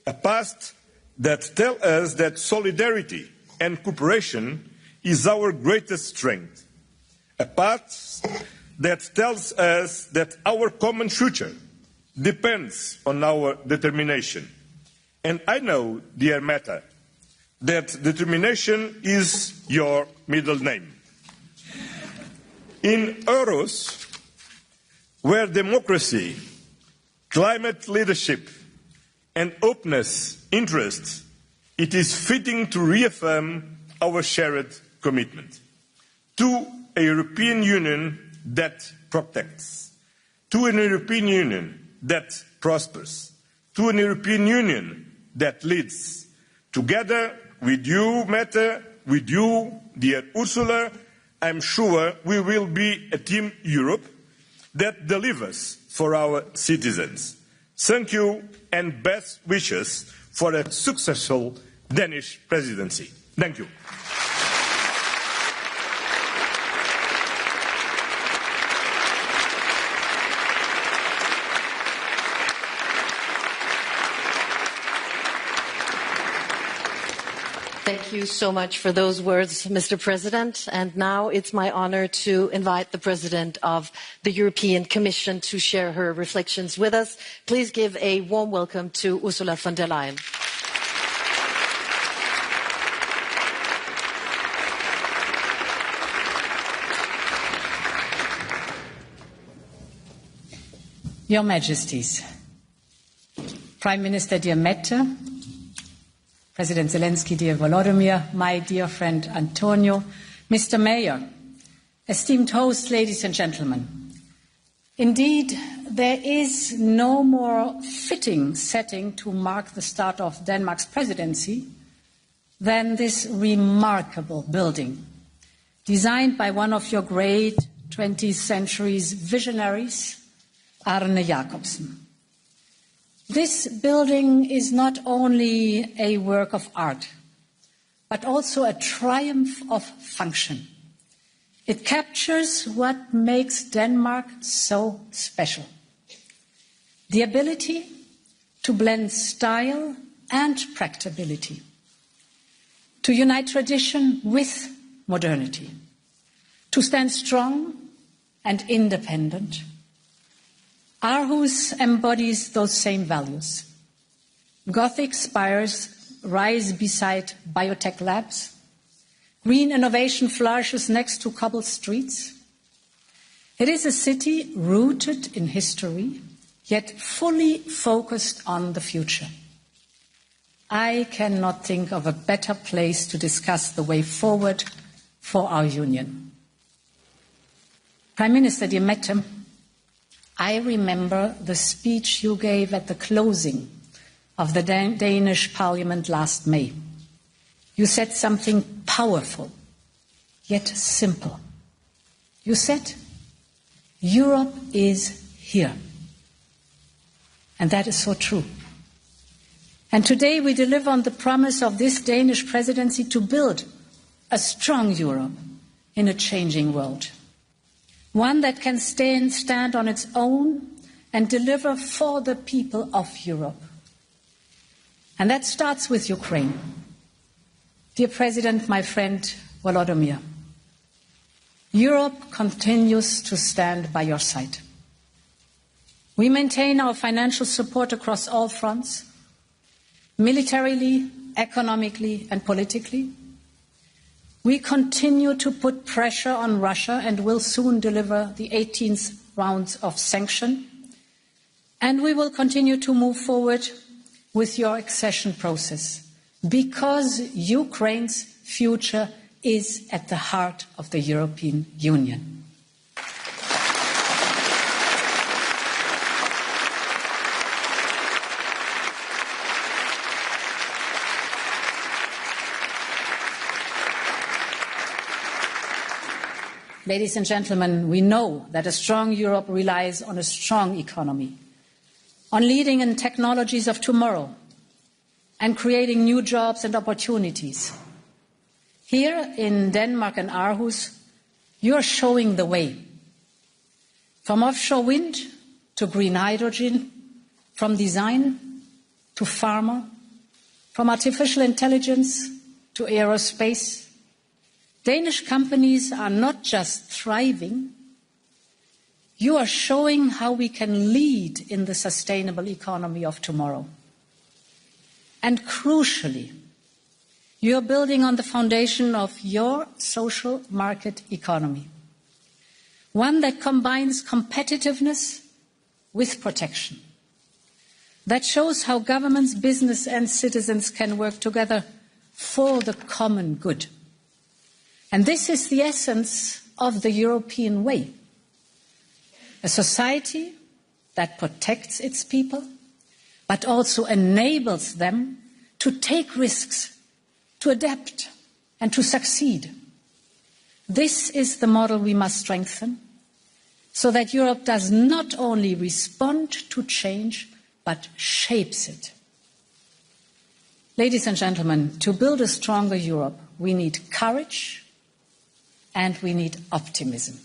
a past that tells us that solidarity and cooperation is our greatest strength, a past that tells us that our common future depends on our determination. And I know, dear Mette, that determination is your middle name. In Aarhus, where democracy, climate leadership, and openness interest, it is fitting to reaffirm our shared commitment to a European Union that protects, to an European Union that prospers, to an European Union that leads. Together with you, Mette, with you, dear Ursula, I'm sure we will be a Team Europe that delivers for our citizens. Thank you and best wishes for a successful Danish presidency. Thank you. Thank you so much for those words, Mr. President. And now it's my honor to invite the President of the European Commission to share her reflections with us. Please give a warm welcome to Ursula von der Leyen. Your Majesties, Prime Minister dear Mette, President Zelensky, dear Volodymyr, my dear friend Antonio, Mr. Mayor, esteemed hosts, ladies and gentlemen. Indeed, there is no more fitting setting to mark the start of Denmark's presidency than this remarkable building, designed by one of your great 20th century's visionaries, Arne Jacobsen. This building is not only a work of art, but also a triumph of function. It captures what makes Denmark so special: the ability to blend style and practicability, to unite tradition with modernity, to stand strong and independent. Aarhus embodies those same values. Gothic spires rise beside biotech labs. Green innovation flourishes next to cobbled streets. It is a city rooted in history, yet fully focused on the future. I cannot think of a better place to discuss the way forward for our union. Prime Minister dear Mette, I remember the speech you gave at the closing of the Danish Parliament last May. You said something powerful, yet simple. You said, Europe is here. And that is so true. And today we deliver on the promise of this Danish presidency to build a strong Europe in a changing world. One that can stand on its own and deliver for the people of Europe. And that starts with Ukraine. Dear President, my friend Volodymyr, Europe continues to stand by your side. We maintain our financial support across all fronts, militarily, economically, and politically. We continue to put pressure on Russia and will soon deliver the 18th round of sanctions. And we will continue to move forward with your accession process, because Ukraine's future is at the heart of the European Union. Ladies and gentlemen, we know that a strong Europe relies on a strong economy, on leading in technologies of tomorrow, and creating new jobs and opportunities. Here in Denmark and Aarhus, you are showing the way. From offshore wind to green hydrogen, from design to pharma, from artificial intelligence to aerospace, Danish companies are not just thriving, you are showing how we can lead in the sustainable economy of tomorrow. And crucially, you are building on the foundation of your social market economy, one that combines competitiveness with protection, that shows how governments, business and citizens can work together for the common good. And this is the essence of the European way. A society that protects its people, but also enables them to take risks, to adapt and to succeed. This is the model we must strengthen, so that Europe does not only respond to change, but shapes it. Ladies and gentlemen, to build a stronger Europe, we need courage and we need optimism.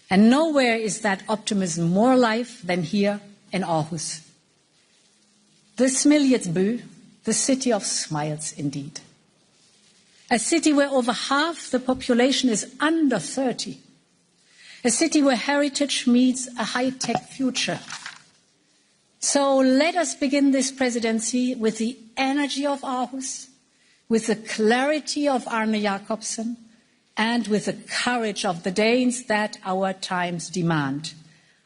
And nowhere is that optimism more alive than here in Aarhus. The Smiletsby, the city of smiles indeed. A city where over half the population is under 30. A city where heritage meets a high-tech future. So let us begin this presidency with the energy of Aarhus, with the clarity of Arne Jacobsen, and with the courage of the Danes that our times demand.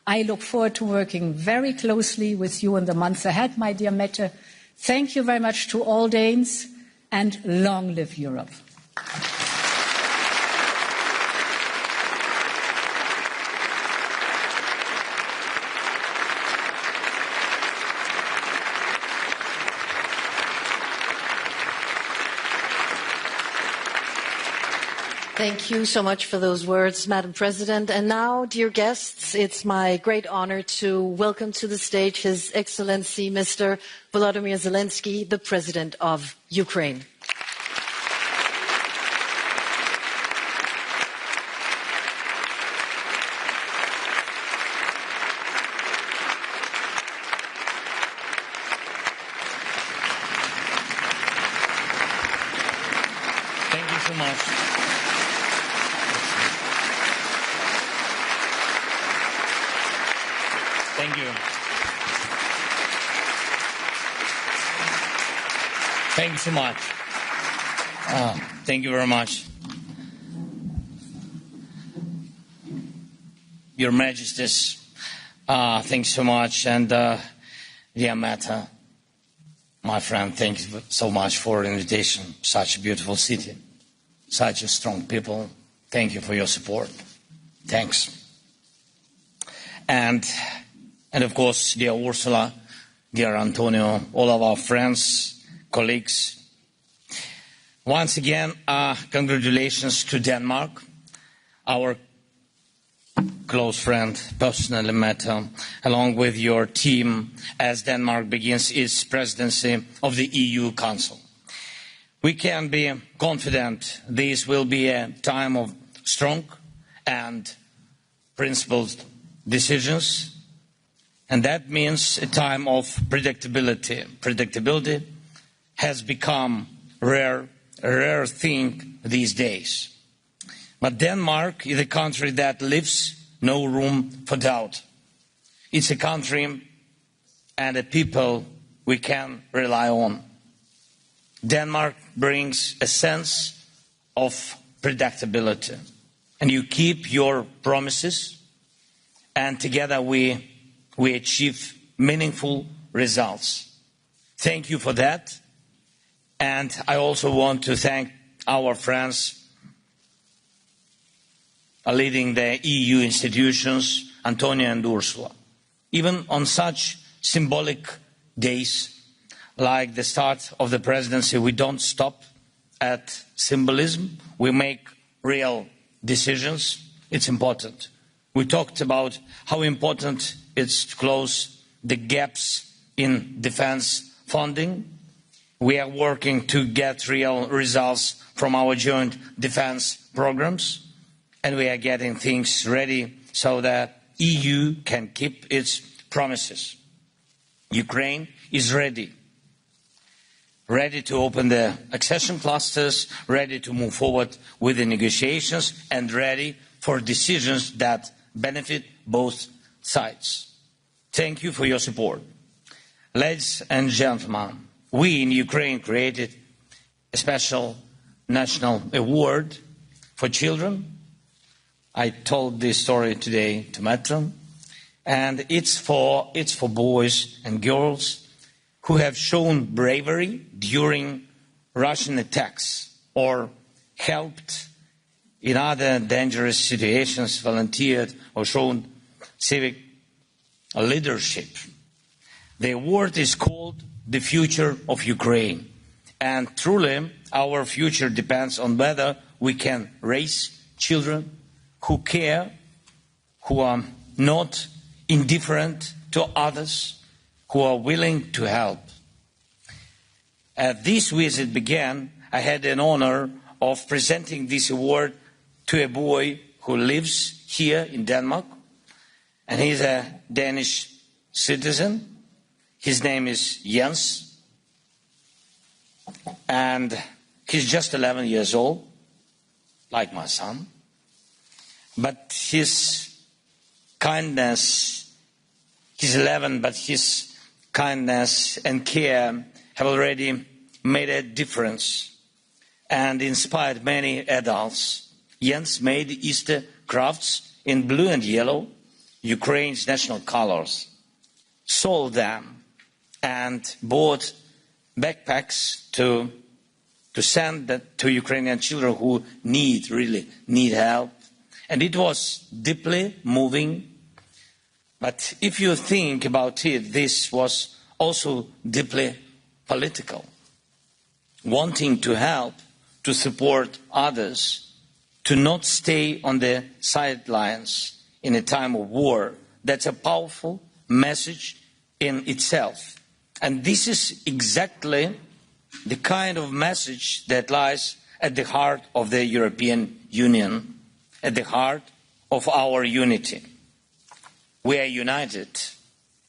I look forward to working very closely with you in the months ahead, my dear Mette. Thank you very much to all Danes, and long live Europe. Thank you so much for those words, Madam President. And now, dear guests, it's my great honor to welcome to the stage His Excellency, Mr. Volodymyr Zelensky, the President of Ukraine. Thank you so much. Thank you. Thank you so much. Thank you very much. Your Majesties, thanks so much. And dear Mette, my friend, thank you so much for the invitation. Such a beautiful city, such a strong people. Thank you for your support. Thanks. And of course, dear Ursula, dear Antonio, all of our friends, colleagues. Once again, congratulations to Denmark, our close friend, personally Mette, along with your team as Denmark begins its presidency of the EU Council. We can be confident this will be a time of strong and principled decisions. And that means a time of predictability. Predictability has become a rare thing these days. But Denmark is a country that leaves no room for doubt. It's a country and a people we can rely on. Denmark brings a sense of predictability. And you keep your promises, and together we achieve meaningful results. Thank you for that. And I also want to thank our friends leading the EU institutions, Antonio and Ursula. Even on such symbolic days, like the start of the presidency, we don't stop at symbolism. We make real decisions. it's important. We talked about how important it's to close the gaps in defense funding. We are working to get real results from our joint defense programs, and we are getting things ready so that EU can keep its promises. Ukraine is ready to open the accession clusters, ready to move forward with the negotiations, and ready for decisions that benefit both sides. Thank you for your support. Ladies and gentlemen, we in Ukraine created a special national award for children. I told this story today to Mette, and it's for boys and girls who have shown bravery during Russian attacks or helped in other dangerous situations, volunteered or shown civic leadership. The award is called The Future of Ukraine, and truly our future depends on whether we can raise children who care, who are not indifferent to others, who are willing to help. As this visit began, I had an honor of presenting this award to a boy who lives here in Denmark, and he's a Danish citizen. His name is Jens, and he's just 11 years old, like my son. But his kindness, he's 11, but his kindness and care have already made a difference and inspired many adults. Jens made Easter crafts in blue and yellow, Ukraine's national colors, sold them and bought backpacks to send that to Ukrainian children who really need help. And it was deeply moving. But if you think about it, this was also deeply political. Wanting to help, to support others, to not stay on the sidelines in a time of war. That's a powerful message in itself. And this is exactly the kind of message that lies at the heart of the European Union, at the heart of our unity. We are united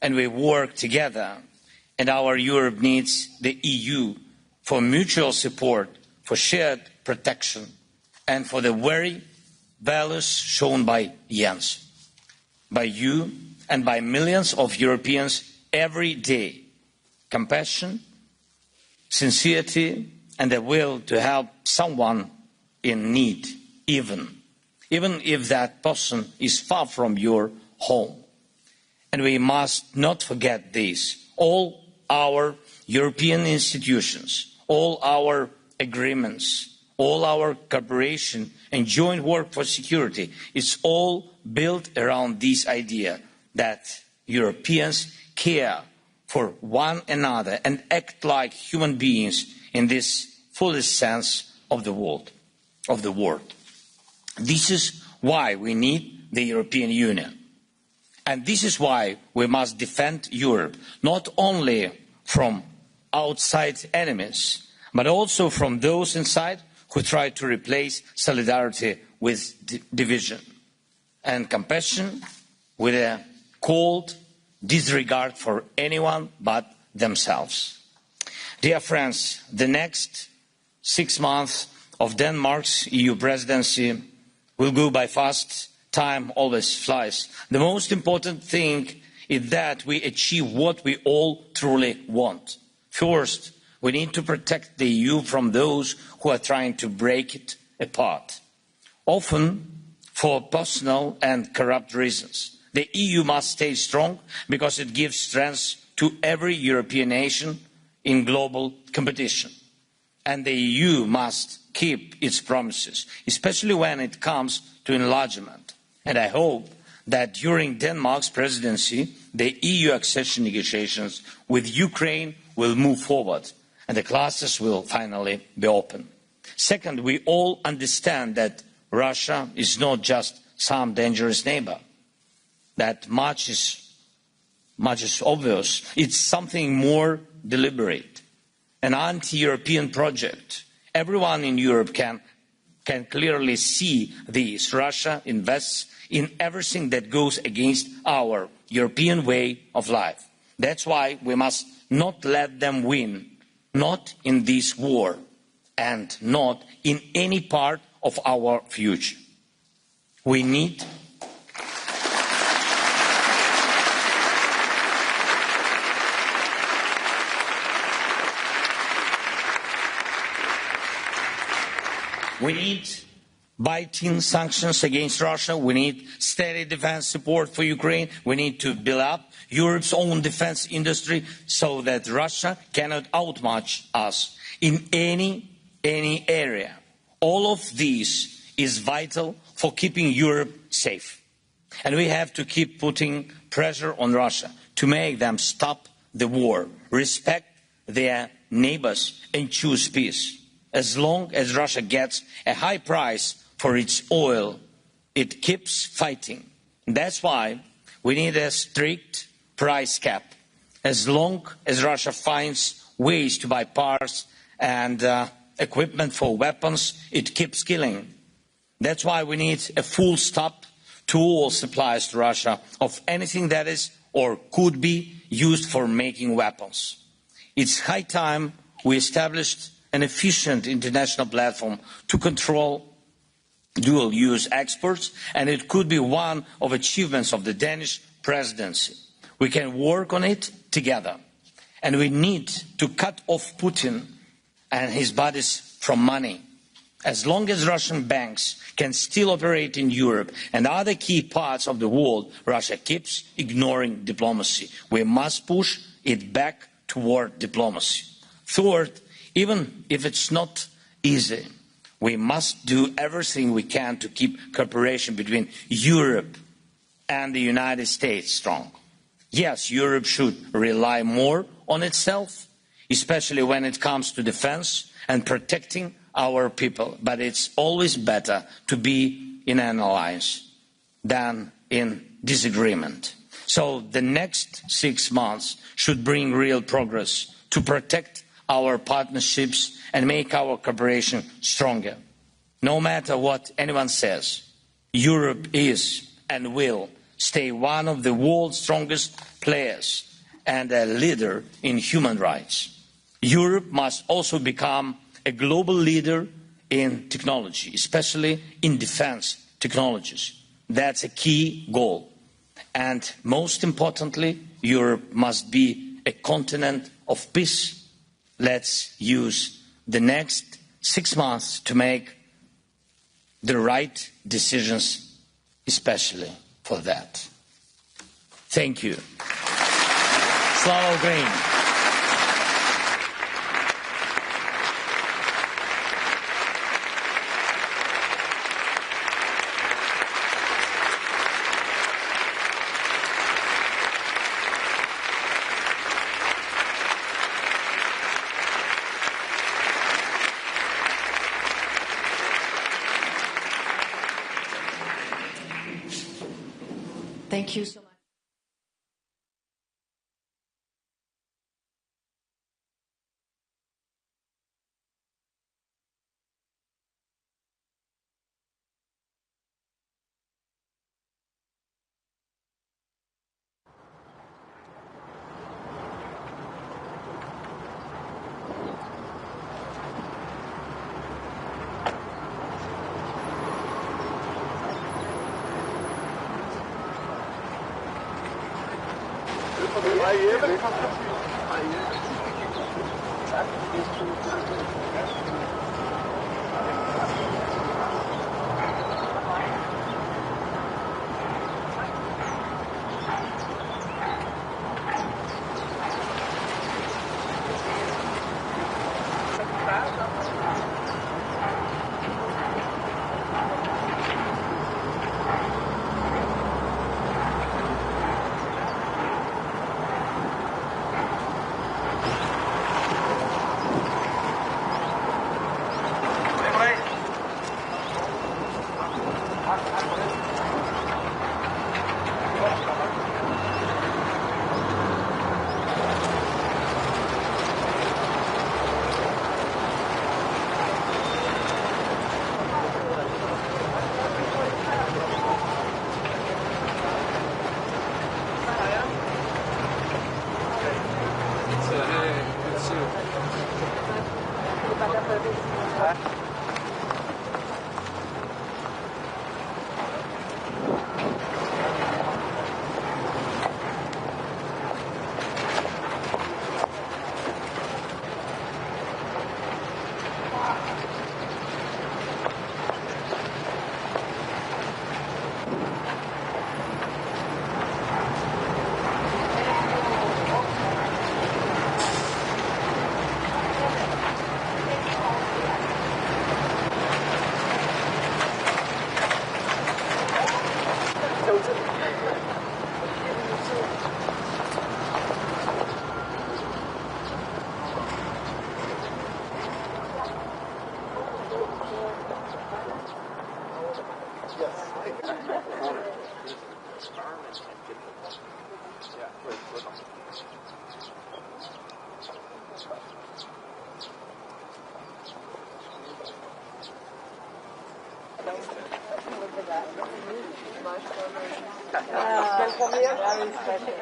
and we work together, and our Europe needs the EU for mutual support, for shared protection, and for the very values shown by Jens, by you, and by millions of Europeans every day. Compassion, sincerity, and the will to help someone in need, even if that person is far from your home. And we must not forget this. All our European institutions, all our agreements, all our cooperation and joint work for security, it's all built around this idea that Europeans care for one another and act like human beings in this fullest sense of the word. This is why we need the European Union. And this is why we must defend Europe, not only from outside enemies, but also from those inside who try to replace solidarity with division, and compassion with a cold disregard for anyone but themselves. Dear friends, the next 6 months of Denmark's EU presidency will go by fast. Time always flies. The most important thing is that we achieve what we all truly want. First, we need to protect the EU from those who are trying to break it apart, often for personal and corrupt reasons. The EU must stay strong because it gives strength to every European nation in global competition. And the EU must keep its promises, especially when it comes to enlargement. And I hope that during Denmark's presidency, the EU accession negotiations with Ukraine will move forward and the clusters will finally be open. Second, we all understand that Russia is not just some dangerous neighbor. That much is obvious. It's something more deliberate, an anti-European project. Everyone in Europe can clearly see this. Russia invests in everything that goes against our European way of life. That's why we must not let them win, not in this war, and not in any part of our future. We need biting sanctions against Russia. We need steady defense support for Ukraine. We need to build up Europe's own defense industry so that Russia cannot outmatch us in any area. All of this is vital for keeping Europe safe. And we have to keep putting pressure on Russia to make them stop the war, respect their neighbors and choose peace. As long as Russia gets a high price for its oil, it keeps fighting. That's why we need a strict price cap. As long as Russia finds ways to buy parts and equipment for weapons, it keeps killing. That's why we need a full stop to all supplies to Russia of anything that is or could be used for making weapons. It's high time we established an efficient international platform to control dual-use exports, and it could be one of the achievements of the Danish presidency. We can work on it together, and we need to cut off Putin and his buddies from money. As long as Russian banks can still operate in Europe and other key parts of the world, Russia keeps ignoring diplomacy. We must push it back toward diplomacy. Third, even if it's not easy, we must do everything we can to keep cooperation between Europe and the United States strong. Yes, Europe should rely more on itself, especially when it comes to defense and protecting our people. But it's always better to be in an alliance than in disagreement. So the next 6 months should bring real progress to protect our partnerships and make our cooperation stronger. No matter what anyone says, Europe is and will stay one of the world's strongest players and a leader in human rights. Europe must also become a global leader in technology, especially in defense technologies. That's a key goal. And most importantly, Europe must be a continent of peace. Let's use the next 6 months to make the right decisions, especially for that. Thank you. Slava Ukraini. Thank you so much.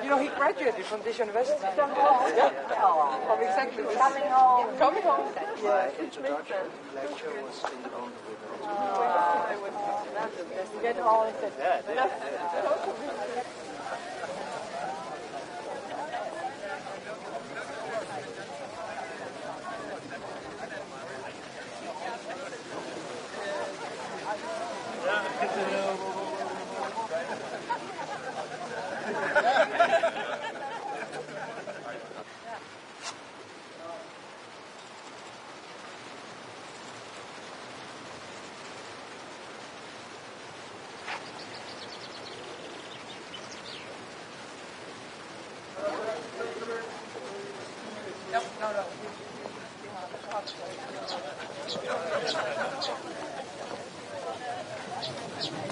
You know, he graduated from this university. Yeah. From exactly this. Coming home. Coming home. Yeah. It's lecture was in the own get all of it. No.